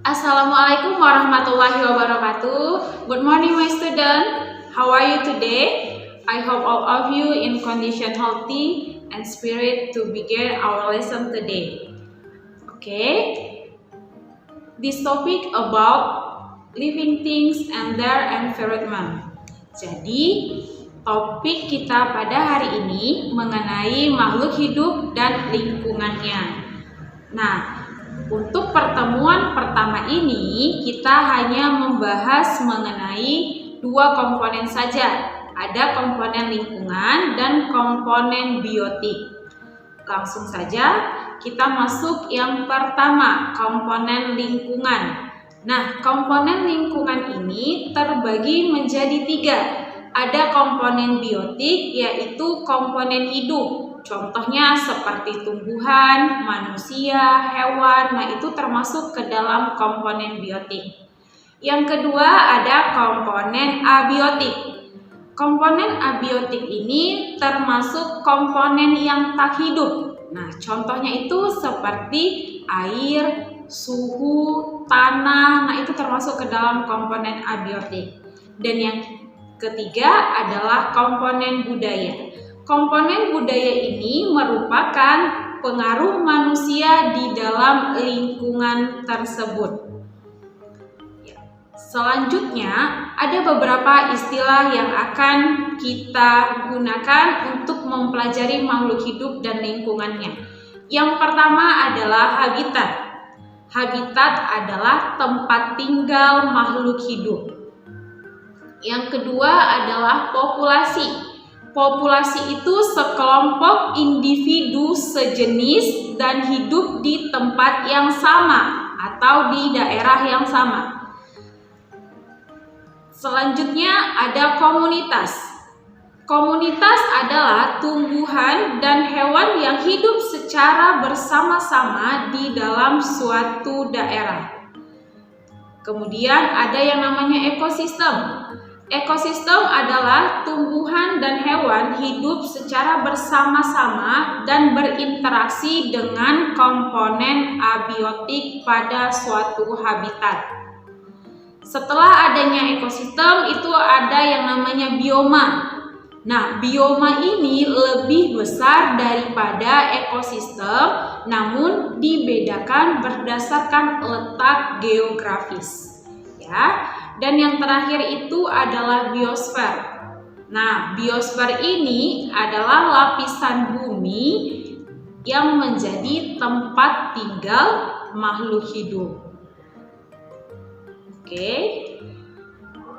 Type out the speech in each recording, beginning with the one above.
Assalamualaikum warahmatullahi wabarakatuh. Good morning, my student. How are you today? I hope all of you in condition healthy and spirit to begin our lesson today. Okay, this topic about living things and their environment. Jadi, topik kita pada hari ini mengenai makhluk hidup dan lingkungannya. Nah, untuk pertemuan pertama ini kita hanya membahas mengenai dua komponen saja. Ada komponen lingkungan dan komponen biotik. Langsung saja kita masuk yang pertama, komponen lingkungan. Nah, komponen lingkungan ini terbagi menjadi tiga. Ada komponen biotik, yaitu komponen hidup. Contohnya seperti tumbuhan, manusia, hewan, nah itu termasuk ke dalam komponen biotik. Yang kedua ada komponen abiotik. Komponen abiotik ini termasuk komponen yang tak hidup. Nah, contohnya itu seperti air, suhu, tanah, nah itu termasuk ke dalam komponen abiotik. Dan yang ketiga adalah komponen budaya. Komponen budaya ini merupakan pengaruh manusia di dalam lingkungan tersebut. Selanjutnya, ada beberapa istilah yang akan kita gunakan untuk mempelajari makhluk hidup dan lingkungannya. Yang pertama adalah habitat. Habitat adalah tempat tinggal makhluk hidup. Yang kedua adalah populasi. Populasi itu sekelompok individu sejenis dan hidup di tempat yang sama atau di daerah yang sama. Selanjutnya ada komunitas. Komunitas adalah tumbuhan dan hewan yang hidup secara bersama-sama di dalam suatu daerah. Kemudian ada yang namanya ekosistem. Ekosistem adalah tumbuhan dan hewan hidup secara bersama-sama dan berinteraksi dengan komponen abiotik pada suatu habitat. Setelah adanya ekosistem itu ada yang namanya bioma. Nah, bioma ini lebih besar daripada ekosistem, namun dibedakan berdasarkan letak geografis. Ya. Dan yang terakhir itu adalah biosfer. Nah, biosfer ini adalah lapisan bumi yang menjadi tempat tinggal makhluk hidup. Oke.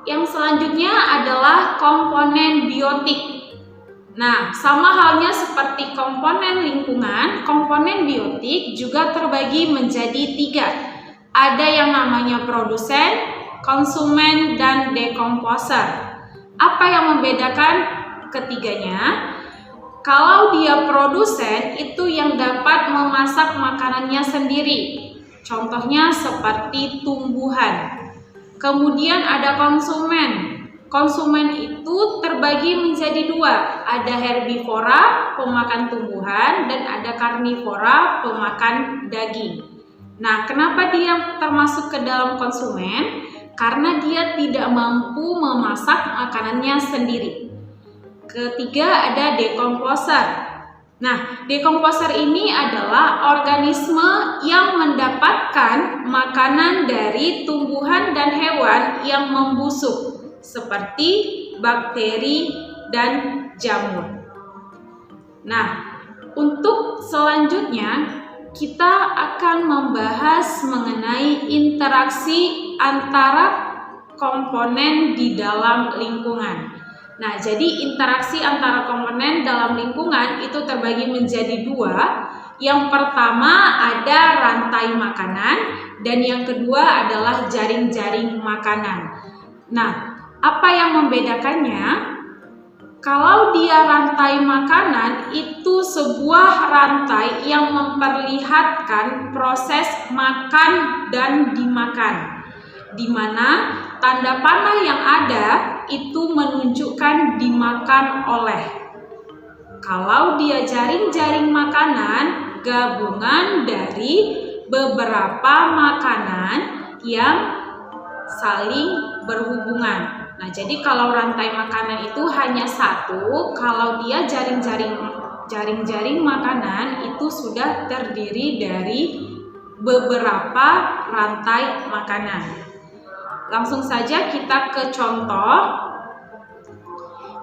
Yang selanjutnya adalah komponen biotik. Nah, sama halnya seperti komponen lingkungan, komponen biotik juga terbagi menjadi tiga. Ada yang namanya produsen, konsumen, dan dekomposer. Apa yang membedakan ketiganya? Kalau dia produsen, itu yang dapat memasak makanannya sendiri. Contohnya seperti tumbuhan. Kemudian ada konsumen. Konsumen itu terbagi menjadi dua. Ada herbivora, pemakan tumbuhan, dan ada karnivora, pemakan daging. Nah, kenapa dia termasuk ke dalam konsumen? Karena dia tidak mampu memasak makanannya sendiri. Ketiga ada dekomposer. Nah, dekomposer ini adalah organisme yang mendapatkan makanan dari tumbuhan dan hewan yang membusuk, seperti bakteri dan jamur. Nah, untuk selanjutnya kita akan membahas mengenai interaksi antara komponen di dalam lingkungan. Nah, jadi interaksi antara komponen dalam lingkungan itu terbagi menjadi dua. Yang pertama ada rantai makanan dan yang kedua adalah jaring-jaring makanan. Nah, apa yang membedakannya? Kalau dia rantai makanan, itu sebuah rantai yang memperlihatkan proses makan dan dimakan, di mana tanda panah yang ada itu menunjukkan dimakan oleh. Kalau dia jaring-jaring makanan, gabungan dari beberapa makanan yang saling berhubungan. Nah, jadi kalau rantai makanan itu hanya satu, kalau dia jaring-jaring makanan itu sudah terdiri dari beberapa rantai makanan. Langsung saja kita ke contoh.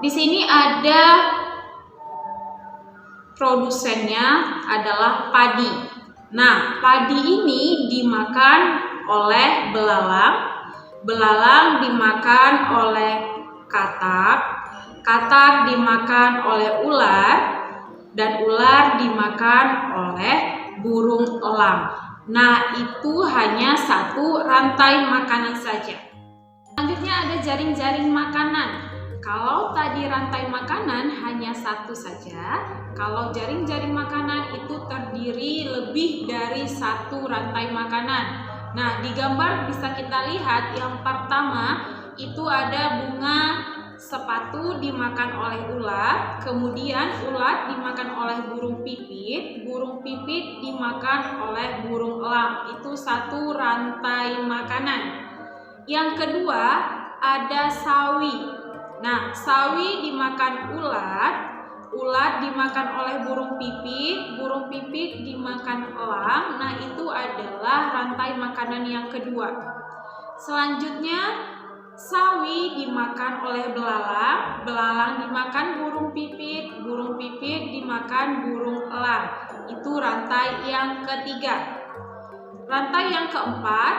Di sini ada produsennya adalah padi. Nah, padi ini dimakan oleh belalang, belalang dimakan oleh katak, katak dimakan oleh ular, dan ular dimakan oleh burung elang. Nah, itu hanya satu rantai makanan saja. Selanjutnya ada jaring-jaring makanan. Kalau tadi rantai makanan hanya satu saja, kalau jaring-jaring makanan itu terdiri lebih dari satu rantai makanan. Nah, di gambar bisa kita lihat yang pertama itu ada bunga sepatu dimakan oleh ular, kemudian ular dimakan oleh burung pipit dimakan oleh burung elang. Itu satu rantai makanan. Yang kedua ada sawi. Nah, sawi dimakan ular, ular dimakan oleh burung pipit dimakan elang. Nah, itu adalah rantai makanan yang kedua. Selanjutnya, sawi dimakan oleh belalang, belalang dimakan burung pipit dimakan burung elang. Itu rantai yang ketiga. Rantai yang keempat,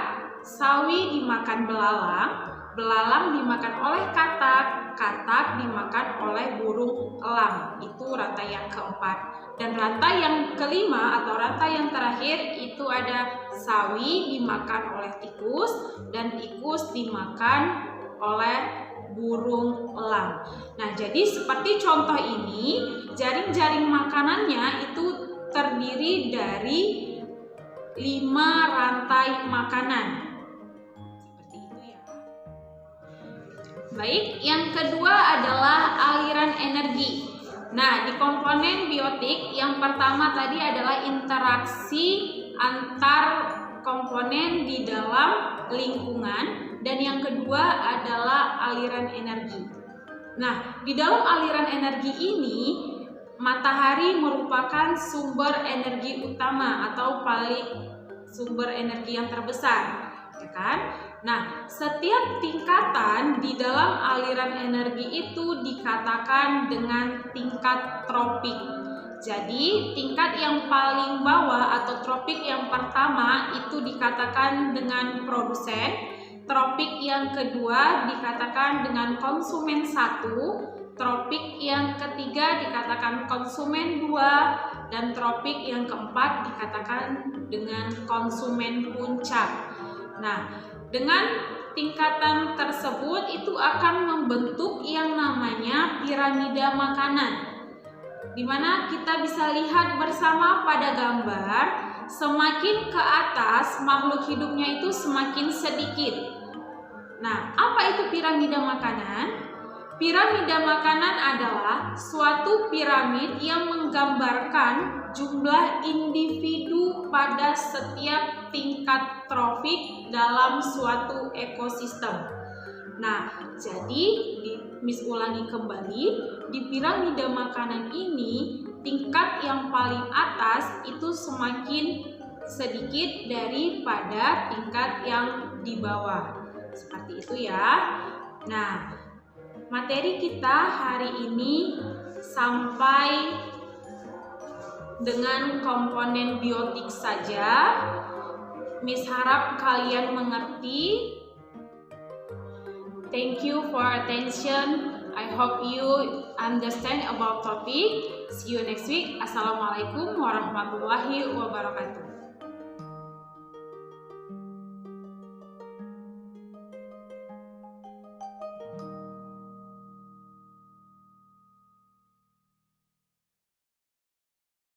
sawi dimakan belalang, belalang dimakan oleh katak, katak dimakan oleh burung elang. Itu rantai yang keempat. Dan rantai yang kelima atau rantai yang terakhir itu ada sawi dimakan oleh tikus dan tikus dimakan oleh burung elang. Nah, jadi seperti contoh ini, jaring-jaring makanannya itu terdiri dari 5 rantai makanan. Seperti itu ya. Baik, yang kedua adalah aliran energi. Nah, di komponen biotik yang pertama tadi adalah interaksi antar komponen di dalam lingkungan, dan yang kedua adalah aliran energi. Nah, di dalam aliran energi ini matahari merupakan sumber energi utama atau paling sumber energi yang terbesar, ya kan? Nah, setiap tingkatan di dalam aliran energi itu dikatakan dengan tingkat tropik. Jadi, tingkat yang paling bawah atau tropik yang pertama itu dikatakan dengan produsen, tropik yang kedua dikatakan dengan konsumen 1, tropik yang ketiga dikatakan konsumen 2, dan tropik yang keempat dikatakan dengan konsumen puncak. Nah, dengan tingkatan tersebut itu akan membentuk yang namanya piramida makanan, di mana kita bisa lihat bersama pada gambar, semakin ke atas makhluk hidupnya itu semakin sedikit. Nah, apa itu piramida makanan? Piramida makanan adalah suatu piramid yang menggambarkan jumlah individu pada setiap tingkat trofik dalam suatu ekosistem. Nah, jadi Miss ulangi kembali, di piramida makanan ini tingkat yang paling atas itu semakin sedikit daripada tingkat yang di bawah. Seperti itu ya. Nah, materi kita hari ini sampai dengan komponen biotik saja. Miss harap kalian mengerti. Thank you for attention. I hope you understand about topic. See you next week. Assalamualaikum warahmatullahi wabarakatuh.